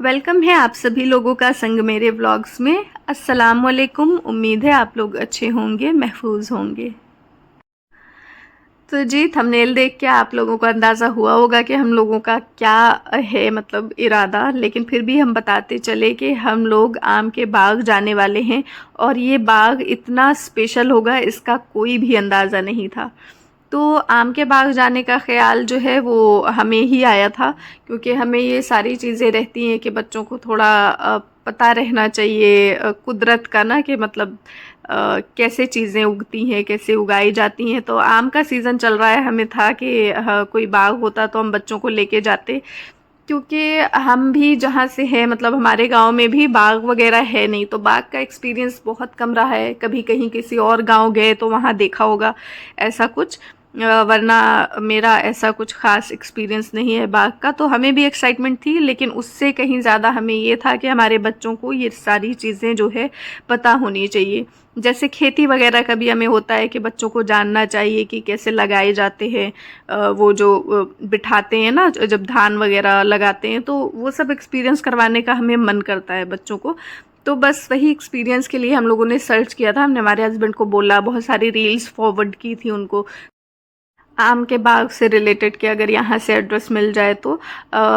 Welcome है आप सभी लोगों का संग मेरे व्लॉग्स में। अस्सलाम वालेकुम। उम्मीद है आप लोग अच्छे होंगे, महफूज होंगे। तो जी थंबनेल देख के आप लोगों को अंदाज़ा हुआ होगा कि हम लोगों का क्या है मतलब इरादा, लेकिन फिर भी हम बताते चले कि हम लोग आम के बाग जाने वाले हैं और ये बाग इतना स्पेशल होगा इसका कोई भी अंदाज़ा नहीं था। तो आम के बाग जाने का ख़्याल जो है वो हमें ही आया था, क्योंकि हमें ये सारी चीज़ें रहती हैं कि बच्चों को थोड़ा पता रहना चाहिए कुदरत का ना, कि मतलब कैसे चीज़ें उगती हैं, कैसे उगाई जाती हैं। तो आम का सीज़न चल रहा है, हमें था कि कोई बाग होता तो हम बच्चों को लेके जाते, क्योंकि हम भी जहाँ से हैं मतलब हमारे गांव में भी बाग वगैरह है नहीं, तो बाग का एक्सपीरियंस बहुत कम रहा है। कभी कहीं किसी और गांव गए तो वहाँ देखा होगा ऐसा कुछ, वरना मेरा ऐसा कुछ ख़ास एक्सपीरियंस नहीं है बाग का। तो हमें भी एक्साइटमेंट थी, लेकिन उससे कहीं ज़्यादा हमें ये था कि हमारे बच्चों को ये सारी चीज़ें जो है पता होनी चाहिए। जैसे खेती वगैरह का भी हमें होता है कि बच्चों को जानना चाहिए कि कैसे लगाए जाते हैं, वो जो बिठाते हैं ना जब धान वगैरह लगाते हैं, तो वो सब एक्सपीरियंस करवाने का हमें मन करता है बच्चों को। तो बस वही एक्सपीरियंस के लिए हम लोगों ने सर्च किया था। हमने हमारे हस्बैंड को बोला, बहुत सारी रील्स फॉरवर्ड की थी उनको आम के बाग से रिलेटेड, कि अगर यहाँ से एड्रेस मिल जाए तो।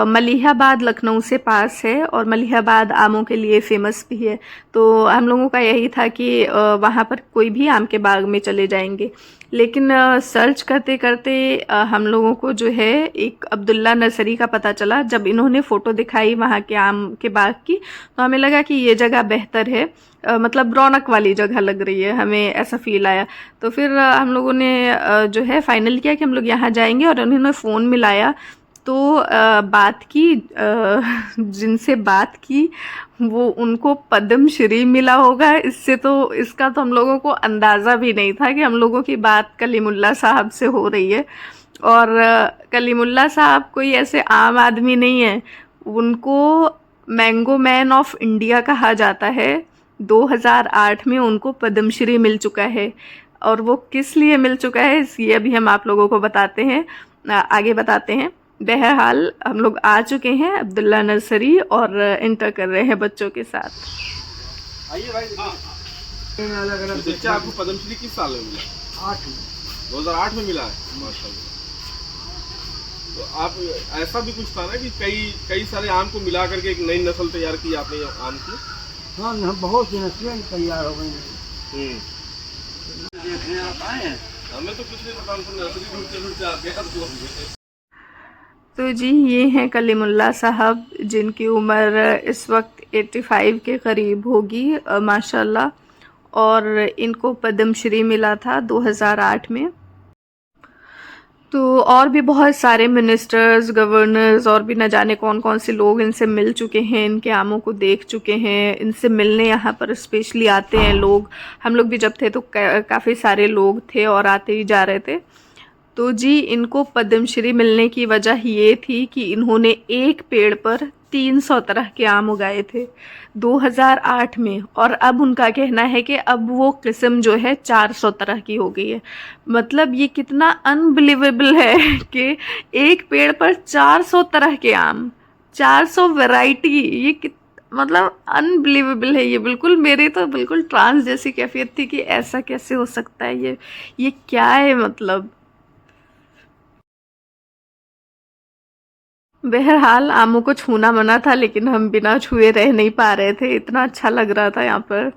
मलिहाबाद लखनऊ से पास है और मलिहाबाद आमों के लिए फ़ेमस भी है। तो हम लोगों का यही था कि वहाँ पर कोई भी आम के बाग में चले जाएंगे। लेकिन सर्च करते करते हम लोगों को जो है एक अब्दुल्ला नर्सरी का पता चला। जब इन्होंने फ़ोटो दिखाई वहाँ के आम के बाग की, तो हमें लगा कि ये जगह बेहतर है, मतलब रौनक वाली जगह लग रही है, हमें ऐसा फील आया। तो फिर हम लोगों ने जो है फाइनल किया कि हम लोग यहाँ जाएंगे, और उन्होंने फ़ोन मिलाया। तो बात की, जिनसे बात की वो उनको पद्मश्री मिला होगा। इससे तो इसका तो हम लोगों को अंदाज़ा भी नहीं था कि हम लोगों की बात कलीमुल्ला साहब से हो रही है। और कलीमुल्ला साहब कोई ऐसे आम आदमी नहीं है, उनको मैंगो मैन ऑफ इंडिया कहा जाता है। 2008 में उनको पद्मश्री मिल चुका है, और वो किस लिए मिल चुका है ये अभी हम आप लोगों को बताते हैं, आगे बताते हैं। बहरहाल हम लोग आ चुके हैं अब्दुल्ला नर्सरी और इंटर कर रहे हैं बच्चों के साथ। आइए भाई। अलग अलग बच्चा आपको पद्मश्री किस साल में मिला? 8 में। 2008 में मिला है, माशाल्लाह। तो आप ऐसा भी कुछ था ना कि कई सारे आम को मिला करके एक नई नस्ल तैयार की आपने आम की? हाँ, बहुत सी नस्लें तैयार हो गई। देखने आप आए हैं? हमें तो कुछ नहीं पता, हमको नर्सरी ढूंढते आते हैं। तो जी ये हैं कलीमुल्ला साहब, जिनकी उम्र इस वक्त 85 के करीब होगी माशाल्लाह, और इनको पद्मश्री मिला था 2008 में। तो और भी बहुत सारे मिनिस्टर्स, गवर्नर्स और भी न जाने कौन कौन से लोग इनसे मिल चुके हैं, इनके आमों को देख चुके हैं। इनसे मिलने यहाँ पर स्पेशली आते हैं लोग। हम लोग भी जब थे तो काफ़ी सारे लोग थे और आते ही जा रहे थे। तो जी इनको पद्मश्री मिलने की वजह ये थी कि इन्होंने एक पेड़ पर 300 तरह के आम उगाए थे 2008 में, और अब उनका कहना है कि अब वो किस्म जो है 400 तरह की हो गई है। मतलब ये कितना अनबिलीवेबल है कि एक पेड़ पर 400 तरह के आम, 400 वैरायटी। ये मतलब अनबिलीवेबल है ये। बिल्कुल मेरे तो बिल्कुल ट्रांस जैसी कैफियत थी कि ऐसा कैसे हो सकता है, ये क्या है मतलब। बहरहाल आमों को छूना मना था, लेकिन हम बिना छुए रह नहीं पा रहे थे, इतना अच्छा लग रहा था यहाँ पर।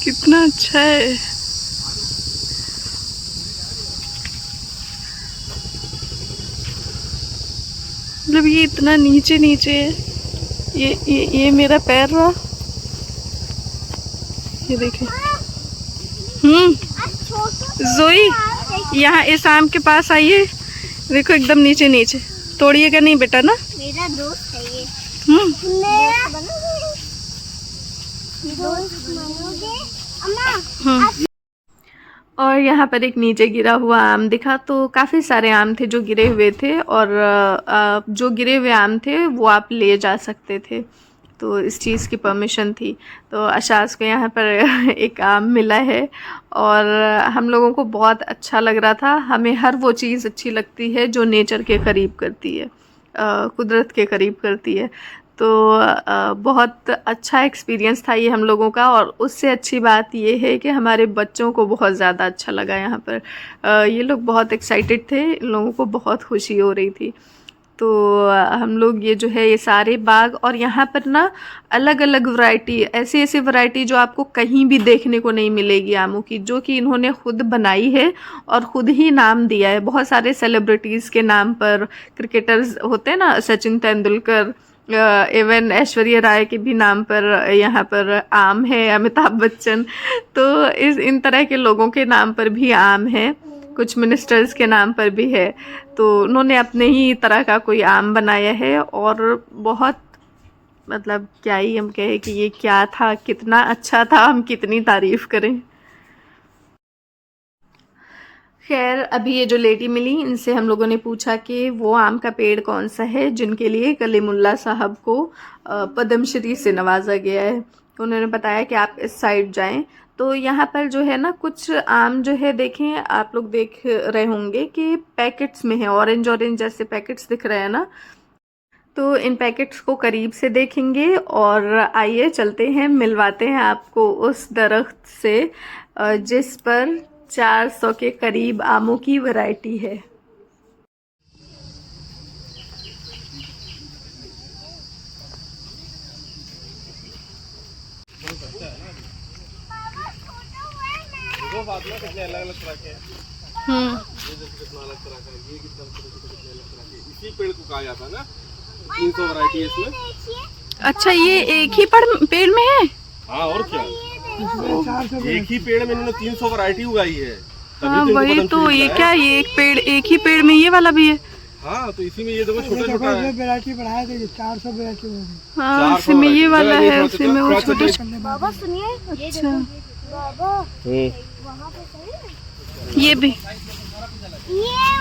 कितना अच्छा है। मतलब ये इतना नीचे नीचे है। ये मेरा पैर रहा, ये देखें। जोई यहाँ इस आम के पास आइए, देखो एकदम नीचे नीचे। तोड़िएगा नहीं बेटा ना। मेरा दोस्त है ये। दोस्त बनोगे? अम्मा। और यहाँ पर एक नीचे गिरा हुआ आम दिखा, तो काफ़ी सारे आम थे जो गिरे हुए थे, और जो गिरे हुए आम थे वो आप ले जा सकते थे। तो इस चीज़ की परमिशन थी। तो अशाज को यहाँ पर एक आम मिला है और हम लोगों को बहुत अच्छा लग रहा था। हमें हर वो चीज़ अच्छी लगती है जो नेचर के करीब करती है, कुदरत के करीब करती है। तो बहुत अच्छा एक्सपीरियंस था ये हम लोगों का। और उससे अच्छी बात ये है कि हमारे बच्चों को बहुत ज़्यादा अच्छा लगा यहाँ पर। ये लोग बहुत एक्साइटेड थे, इन लोगों को बहुत खुशी हो रही थी। तो हम लोग ये जो है ये सारे बाग, और यहाँ पर ना अलग अलग वैरायटी, ऐसी ऐसी वैरायटी जो आपको कहीं भी देखने को नहीं मिलेगी आमों की, जो कि इन्होंने खुद बनाई है और ख़ुद ही नाम दिया है। बहुत सारे सेलिब्रिटीज़ के नाम पर, क्रिकेटर्स होते हैं ना, सचिन तेंदुलकर, इवन ऐश्वर्या राय के भी नाम पर यहाँ पर आम है, अमिताभ बच्चन। तो इन तरह के लोगों के नाम पर भी आम है, कुछ मिनिस्टर्स के नाम पर भी है। तो उन्होंने अपने ही तरह का कोई आम बनाया है और बहुत, मतलब क्या ही हम कहें कि ये क्या था, कितना अच्छा था, हम कितनी तारीफ़ करें। खैर, अभी ये जो लेडी मिली, इनसे हम लोगों ने पूछा कि वो आम का पेड़ कौन सा है जिनके लिए कलीमुल्ला साहब को पद्मश्री से नवाजा गया है। उन्होंने बताया कि आप इस साइड जाएं तो यहाँ पर जो है ना कुछ आम जो है, देखें आप लोग देख रहे होंगे कि पैकेट्स में है, ऑरेंज ऑरेंज जैसे पैकेट्स दिख रहे हैं ना। तो इन पैकेट्स को करीब से देखेंगे और आइए चलते हैं, मिलवाते हैं आपको उस दरख्त से जिस पर 400 के करीब आमों की वैरायटी है। कितने अलग अलग तरह के हैं, ये जैसे कितना अलग तरह का है, ये कितना कितने अलग तरह के, इसी पेड़ को कहा जाता है ना 300 वैरायटी है इसमें। अच्छा, ये एक ही पेड़ में है? हाँ, और क्या, एक ही पेड़ में इन्होंने 300 वैरायटी उगाई है। हाँ वही तो, ये क्या, ये एक ही पेड़ में ये वाला भी है? हाँ, तो इसी में ये देखो छोटा छोटा वैरायटी बढ़ाया थे, 400 वैरायटी हो गई। हाँ, उसी में ये वाला है, उसी में वो छोटे। बाबा सुनिए, अच्छा, बाबा वहाँ पे सही है? ये भी,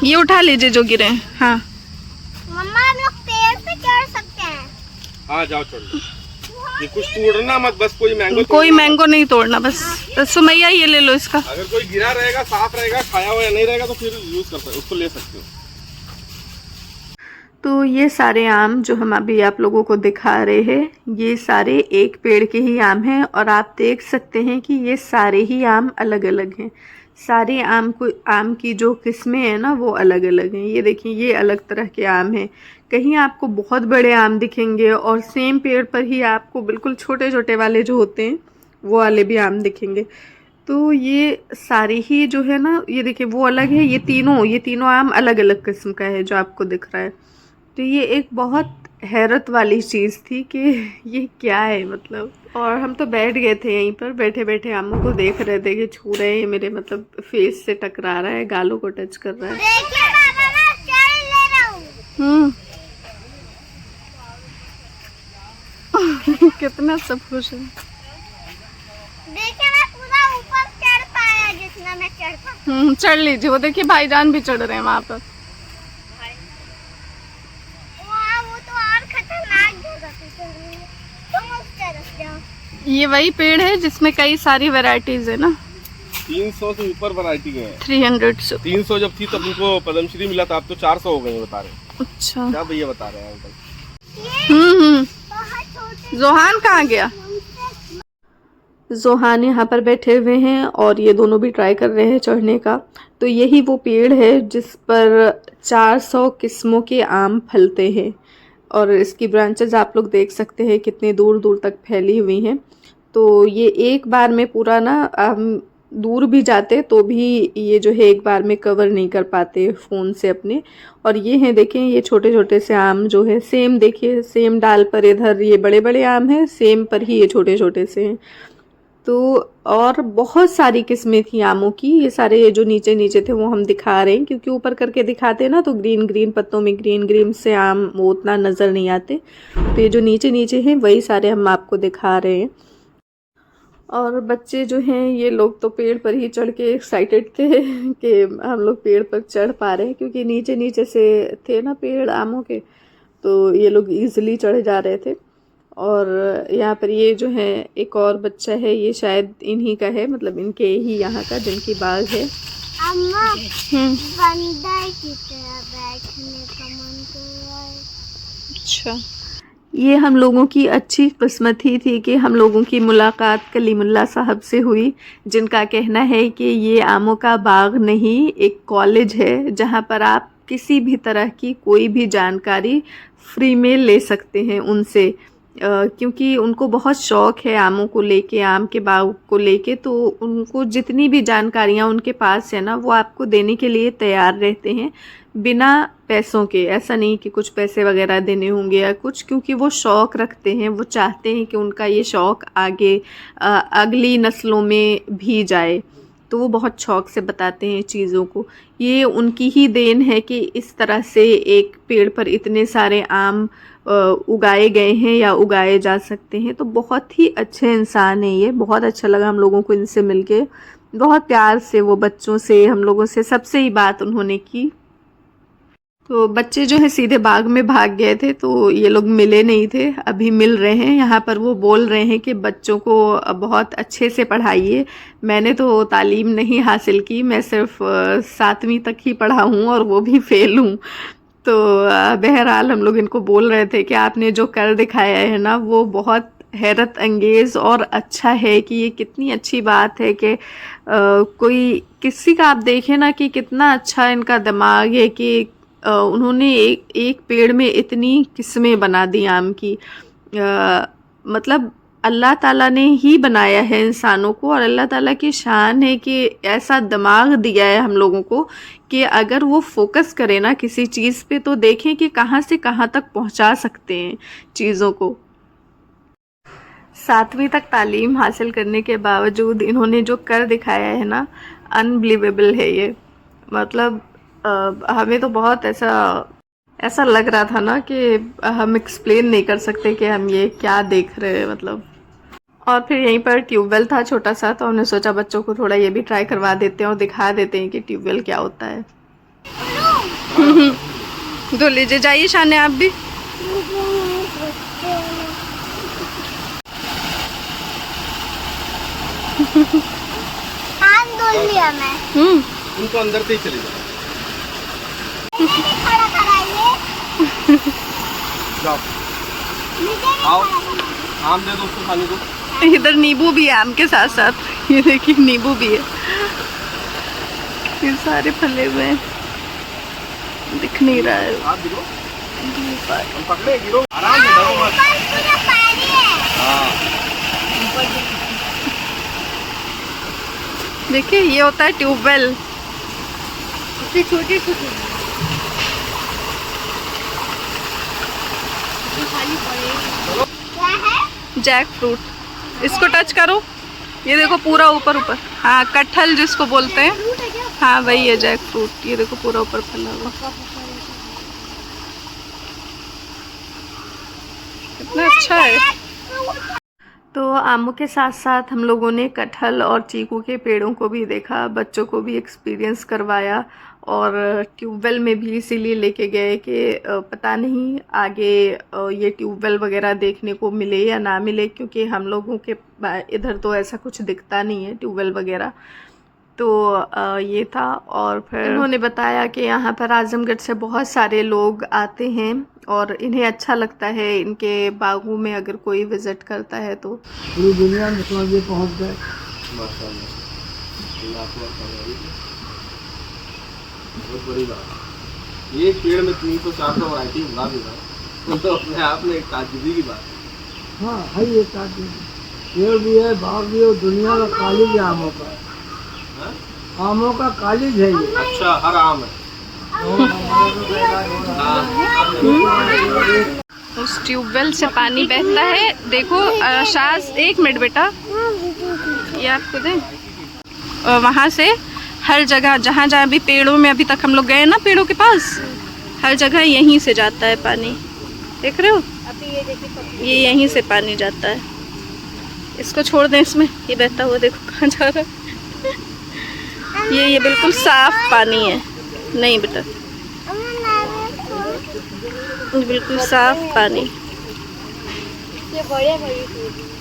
ये उठा लीजिए जो गिरे हैं। हाँ मम्मा, हम लोग पेड़ पे चढ़ सकते हैं? हाँ, जाओ चढ़ लो। ये कुछ तोड़ना मत, बस कोई मैंगो नहीं तोड़ना बस। सुमैया ये ले लो इसका। अगर कोई गिरा रहेगा, साफ रहेगा, खाया हुआ नहीं रहेगा तो फिर यूज कर सकते, उसको ले सकते हो। तो ये सारे आम जो हम अभी आप लोगों को दिखा रहे हैं, ये सारे एक पेड़ के ही आम हैं और आप देख सकते हैं कि ये सारे ही आम अलग अलग हैं। सारे आम की जो किस्में हैं ना वो अलग अलग हैं। ये देखिए, ये अलग तरह के आम हैं। कहीं आपको बहुत बड़े आम दिखेंगे और सेम पेड़ पर ही आपको बिल्कुल छोटे छोटे वाले जो होते हैं वो वाले भी आम दिखेंगे। तो ये सारी ही जो है ना, ये देखिए वो अलग है, ये तीनों आम अलग अलग किस्म का है जो आपको दिख रहा है। तो ये एक बहुत हैरत वाली चीज़ थी कि ये क्या है मतलब। और हम तो बैठ गए थे यहीं पर, बैठे बैठे आमों को देख रहे थे कि छू रहे हैं, मेरे मतलब फेस से टकरा रहा है, गालों को टच कर रहा है। देखिए बाबा, मैं चढ़ ले रहा हूँ। कितना सब खुश है। देखिए मैं पूरा ऊपर चढ़ पाया जितना मैं चढ़ पाया। चढ़ लीजिए, वो देखिए भाईजान भी चढ़ रहे हैं वहाँ पर। वो तो और खतरनाक जगह पे चढ़ रहे हैं। तुम उस तरफ जाओ। ये वही पेड़ है जिसमें कई सारी वैरायटीज है ना। 300 से ऊपर वैरायटी है। 300 से। 300 जब थी तब उनको पद्मश्री मिला था, अब तो 400 हो गए बता रहे। अच्छा, क्या भैया बता रहे हैं अंकल। जोहान कहाँ गया? जोहान यहाँ पर बैठे हुए हैं और ये दोनों भी ट्राई कर रहे हैं चढ़ने का। तो यही वो पेड़ है जिस पर 400 किस्मों के आम फलते हैं और इसकी ब्रांचेस आप लोग देख सकते हैं कितने दूर दूर तक फैली हुई हैं। तो ये एक बार में पूरा ना, हम दूर भी जाते तो भी ये जो है एक बार में कवर नहीं कर पाते फ़ोन से अपने। और ये हैं, देखें ये छोटे छोटे से आम जो है, सेम देखिए, सेम डाल पर इधर ये बड़े बड़े आम हैं, सेम पर ही ये छोटे छोटे से हैं। तो और बहुत सारी किस्में थी आमों की। ये सारे ये जो नीचे नीचे थे वो हम दिखा रहे हैं क्योंकि ऊपर करके दिखाते हैं ना तो ग्रीन ग्रीन पत्तों में ग्रीन ग्रीन से आम वो उतना नज़र नहीं आते। तो ये जो नीचे नीचे हैं वही सारे हम आपको दिखा रहे हैं। और बच्चे जो हैं ये लोग तो पेड़ पर ही चढ़ के एक्साइटेड थे कि हम लोग पेड़ पर चढ़ पा रहे हैं, क्योंकि नीचे नीचे से थे ना पेड़ आमों के, तो ये लोग ईज़िली चढ़ जा रहे थे। और यहाँ पर ये जो है एक और बच्चा है, ये शायद इन्हीं का है, मतलब इनके ही यहाँ का जिनकी बाग है। अम्मा बंदर की तरह बैठने का मन कर रहा है। अच्छा, ये हम लोगों की अच्छी किस्मत ही थी कि हम लोगों की मुलाकात कलीमुल्लाह साहब से हुई, जिनका कहना है कि ये आमों का बाग नहीं, एक कॉलेज है जहाँ पर आप किसी भी तरह की कोई भी जानकारी फ्री में ले सकते हैं उनसे, क्योंकि उनको बहुत शौक़ है आमों को लेके, आम के बाग को लेके, तो उनको जितनी भी जानकारियाँ उनके पास है ना वो आपको देने के लिए तैयार रहते हैं बिना पैसों के। ऐसा नहीं कि कुछ पैसे वगैरह देने होंगे या कुछ, क्योंकि वो शौक़ रखते हैं, वो चाहते हैं कि उनका ये शौक़ आगे अगली नस्लों में भी जाए, तो वो बहुत शौक़ से बताते हैं चीज़ों को। ये उनकी ही देन है कि इस तरह से एक पेड़ पर इतने सारे आम उगाए गए हैं या उगाए जा सकते हैं। तो बहुत ही अच्छे इंसान हैं ये, बहुत अच्छा लगा हम लोगों को इनसे मिलके, बहुत प्यार से वो बच्चों से, हम लोगों से, सबसे ही बात उन्होंने की। तो बच्चे जो है सीधे बाग में भाग गए थे, तो ये लोग मिले नहीं थे, अभी मिल रहे हैं। यहाँ पर वो बोल रहे हैं कि बच्चों को बहुत अच्छे से पढ़ाइए। मैंने तो तालीम नहीं हासिल की, मैं सिर्फ 7वीं तक ही पढ़ा हूँ और वो भी फेल हूँ। तो बहरहाल हम लोग इनको बोल रहे थे कि आपने जो कर दिखाया है ना वो बहुत हैरत अंगेज़ और अच्छा है, कि ये कितनी अच्छी बात है कि कोई किसी का आप देखें ना कि कितना अच्छा इनका दिमाग है कि उन्होंने एक पेड़ में इतनी किस्में बना दी आम की। मतलब अल्लाह ताला ने ही बनाया है इंसानों को, और अल्लाह ताला की शान है कि ऐसा दिमाग दिया है हम लोगों को कि अगर वो फोकस करे ना किसी चीज़ पे, तो देखें कि कहाँ से कहाँ तक पहुँचा सकते हैं चीज़ों को। 7वीं तक तालीम हासिल करने के बावजूद इन्होंने जो कर दिखाया है ना, अनबिलीवेबल है ये। मतलब हमें तो बहुत ऐसा लग रहा था ना कि हम एक्सप्लेन नहीं कर सकते कि हम ये क्या देख रहे हैं, मतलब। और फिर यहीं पर ट्यूबवेल था छोटा सा, तो हमने सोचा बच्चों को थोड़ा ये भी ट्राई करवा देते हैं और दिखा देते हैं कि ट्यूबवेल क्या होता है। धो लीजिए, जाइए शाने आप भी। हाथ धो लिया मैं। उनको अंदर से ही चले जाओ। खड़ा कराइए। जाओ, आओ, आम दे दो उसको खाने को। इधर नींबू भी है आम के साथ साथ, ये देखिए नींबू भी है, ये सारे फले हुए हैं, दिख नहीं रहा है। आप गिरो, हम पकड़े, गिरो, आराम से, डरो मत। पूरा पानी है। हाँ, देखिए ये होता है ट्यूबवेल। छोटे छोटे क्या है? जैक फ्रूट, इसको टच करो, ये देखो पूरा ऊपर ऊपर। हाँ, कटहल जिसको बोलते हैं, हाँ वही है जैक फ्रूट। ये देखो पूरा ऊपर फैला हुआ, कितना अच्छा है। तो आमों के साथ साथ हम लोगों ने कटहल और चीकू के पेड़ों को भी देखा, बच्चों को भी एक्सपीरियंस करवाया, और ट्यूबवेल में भी इसीलिए लेके गए कि पता नहीं आगे ये ट्यूबवेल वगैरह देखने को मिले या ना मिले, क्योंकि हम लोगों के इधर तो ऐसा कुछ दिखता नहीं है ट्यूबवेल वगैरह। तो ये था। और फिर उन्होंने बताया कि यहाँ पर आजमगढ़ से बहुत सारे लोग आते हैं और इन्हें अच्छा लगता है इनके बागों में अगर कोई विज़िट करता है तो। पूरी दुनिया में समझिए पहुँच गए। बहुत बड़ी बात, ये पेड़ में 300-400 वैरायटी उगा भी रहा, तो अपने आप में एक ताजुबी की बात है। हाँ है, ये ताजुबी, पेड़ भी है, बाग भी है, दुनिया का कॉलेज है आमों का। आमों का कॉलेज है ये। अच्छा, हर आम है। उस ट्यूबवेल से पानी बहता है, देखो शाज, 1 मिनट बेटा, ये आपको दें। वहाँ से हर जगह जहाँ जहाँ भी पेड़ों में अभी तक हम लोग गए ना, पेड़ों के पास, हर जगह यहीं से जाता है पानी, देख रहे हो? ये यहीं से पानी जाता है। इसको छोड़ दें, इसमें ये बहता हुआ देखो कहाँ जा रहा है। ये बिल्कुल साफ पानी है। नहीं बेटा, ये बिल्कुल साफ पानी। ये बड़े बड़े सेब हैं।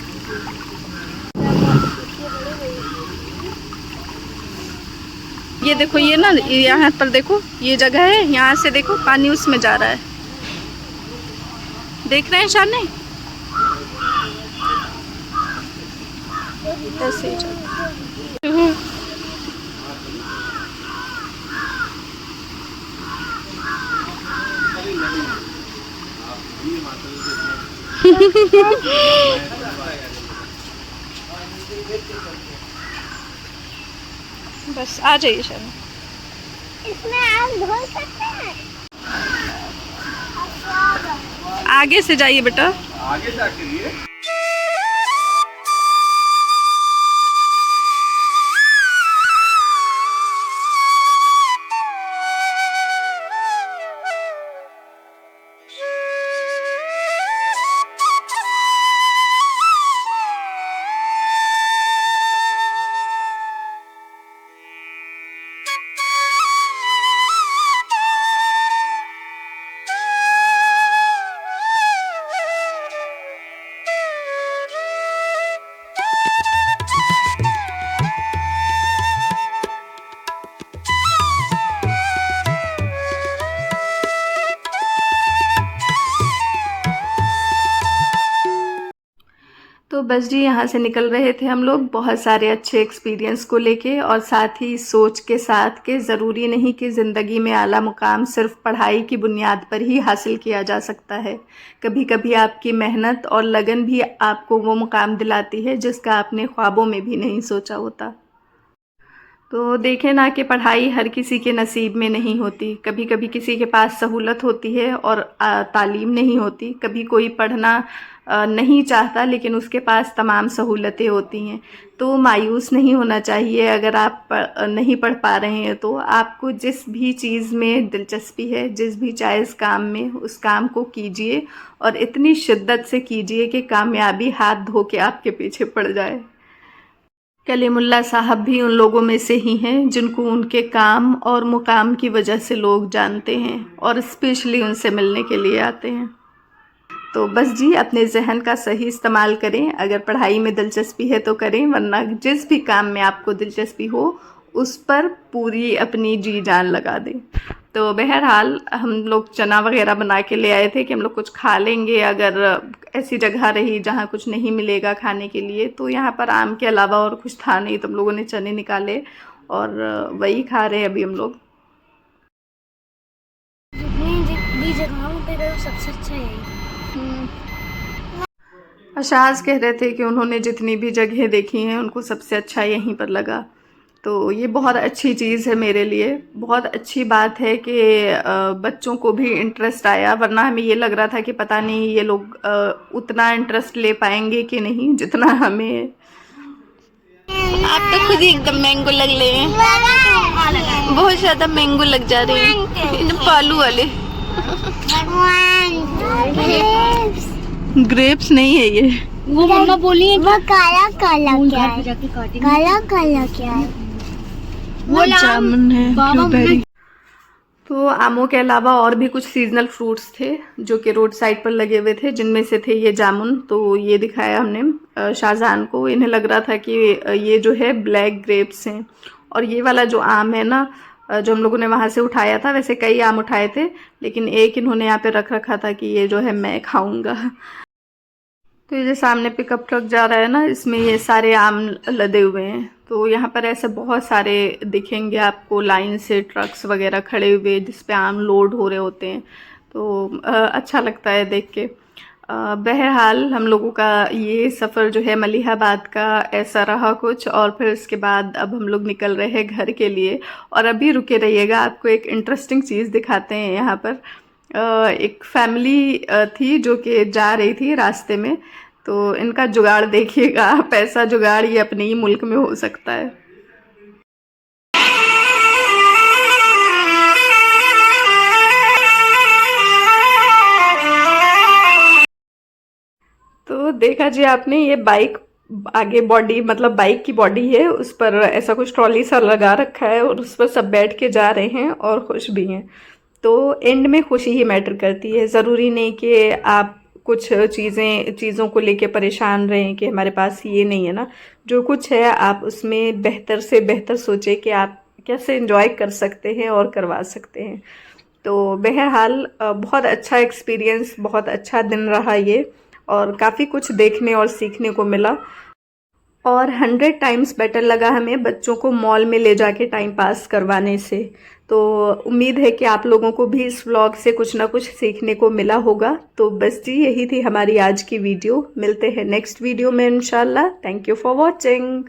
ये देखो, ये ना यहाँ पर देखो, ये जगह है, यहाँ से देखो पानी उसमें जा रहा है, देख रहे हैं शाने? ऐसे ही जा- बस आ जाइए शाने। इसमें आप धो सकते हैं। आगे से जाइए बेटा। आगे जाके लिए तो बस जी, यहाँ से निकल रहे थे हम लोग बहुत सारे अच्छे एक्सपीरियंस को लेके, और साथ ही सोच के साथ कि ज़रूरी नहीं कि ज़िंदगी में आला मुकाम सिर्फ पढ़ाई की बुनियाद पर ही हासिल किया जा सकता है। कभी कभी आपकी मेहनत और लगन भी आपको वो मुकाम दिलाती है जिसका आपने ख्वाबों में भी नहीं सोचा होता। तो देखें ना कि पढ़ाई हर किसी के नसीब में नहीं होती। कभी कभी किसी के पास सहूलत होती है और तालीम नहीं होती। कभी कोई पढ़ना नहीं चाहता लेकिन उसके पास तमाम सहूलतें होती हैं। तो मायूस नहीं होना चाहिए अगर आप नहीं पढ़ पा रहे हैं। तो आपको जिस भी चीज़ में दिलचस्पी है, जिस भी जायज़ काम में, उस काम को कीजिए और इतनी शिद्दत से कीजिए कि कामयाबी हाथ धो के आपके पीछे पड़ जाए। कलीमुल्लाह साहब भी उन लोगों में से ही हैं जिनको उनके काम और मुकाम की वजह से लोग जानते हैं और स्पेशली उनसे मिलने के लिए आते हैं। तो बस जी, अपने जहन का सही इस्तेमाल करें। अगर पढ़ाई में दिलचस्पी है तो करें, वरना जिस भी काम में आपको दिलचस्पी हो उस पर पूरी अपनी जी जान लगा दें। तो बहरहाल हम लोग चना वगैरह बना के ले आए थे कि हम लोग कुछ खा लेंगे अगर ऐसी जगह रही जहाँ कुछ नहीं मिलेगा खाने के लिए। तो यहाँ पर आम के अलावा और कुछ था नहीं, तो हम लोगों ने चने निकाले और वही खा रहे हैं अभी हम लोग। जितनी भी जगहों पे गए सबसे अच्छा है। अशाज कह रहे थे कि उन्होंने जितनी भी जगह देखी हैं उनको सबसे अच्छा यहीं पर लगा। तो ये बहुत अच्छी चीज़ है मेरे लिए। बहुत अच्छी बात है कि बच्चों को भी इंटरेस्ट आया, वरना हमें ये लग रहा था कि पता नहीं ये लोग उतना इंटरेस्ट ले पाएंगे कि नहीं जितना हमें है। आप तो खुद ही एकदम मैंगो लग ले हैं, बहुत ज़्यादा मैंगो लग जा रहे हैं एकदम पालू वाले। ग्रेप्स नहीं है ये, वो मम्मा बोली है वो काला काला क्या है? काला काला क्या है? वो जामुन है, ब्लूबेरी। तो आमों के अलावा और भी कुछ सीजनल फ्रूट्स थे जो कि रोड साइड पर लगे हुए थे, जिनमें से थे ये जामुन। तो ये दिखाया हमने शाहजहान को। इन्हें लग रहा था कि ये जो है ब्लैक ग्रेप्स हैं, और ये वाला जो आम है ना जो हम लोगों ने वहाँ से उठाया था, वैसे कई आम उठाए थे लेकिन एक इन्होंने यहाँ पे रख रखा था कि ये जो है मैं खाऊंगा। तो ये जो सामने पिकअप ट्रक जा रहा है ना, इसमें ये सारे आम लदे हुए हैं। तो यहाँ पर ऐसे बहुत सारे दिखेंगे आपको लाइन से ट्रक्स वगैरह खड़े हुए जिस पे आम लोड हो रहे होते हैं। तो अच्छा लगता है देख के। बहरहाल हम लोगों का ये सफ़र जो है मलिहाबाद का ऐसा रहा कुछ, और फिर इसके बाद अब हम लोग निकल रहे हैं घर के लिए। और अभी रुके रहिएगा, आपको एक इंटरेस्टिंग चीज़ दिखाते हैं। यहाँ पर एक फैमिली थी जो कि जा रही थी रास्ते में। तो इनका जुगाड़ देखिएगा, पैसा जुगाड़ ये अपने ही मुल्क में हो सकता है। तो देखा जी आपने, ये बाइक आगे बॉडी मतलब बाइक की बॉडी है, उस पर ऐसा कुछ ट्रॉली सा लगा रखा है और उस पर सब बैठ के जा रहे हैं और खुश भी हैं। तो एंड में खुशी ही मैटर करती है। ज़रूरी नहीं कि आप कुछ चीज़ों को लेके परेशान रहें कि हमारे पास ये नहीं है ना। जो कुछ है आप उसमें बेहतर से बेहतर सोचें कि आप कैसे एंजॉय कर सकते हैं और करवा सकते हैं। तो बहरहाल बहुत अच्छा एक्सपीरियंस, बहुत अच्छा दिन रहा ये, और काफ़ी कुछ देखने और सीखने को मिला। और 100 टाइम्स बेटर लगा हमें बच्चों को मॉल में ले जाके टाइम पास करवाने से। तो उम्मीद है कि आप लोगों को भी इस व्लॉग से कुछ ना कुछ सीखने को मिला होगा। तो बस जी यही थी हमारी आज की वीडियो। मिलते हैं नेक्स्ट वीडियो में इंशाल्लाह। Thank you for watching.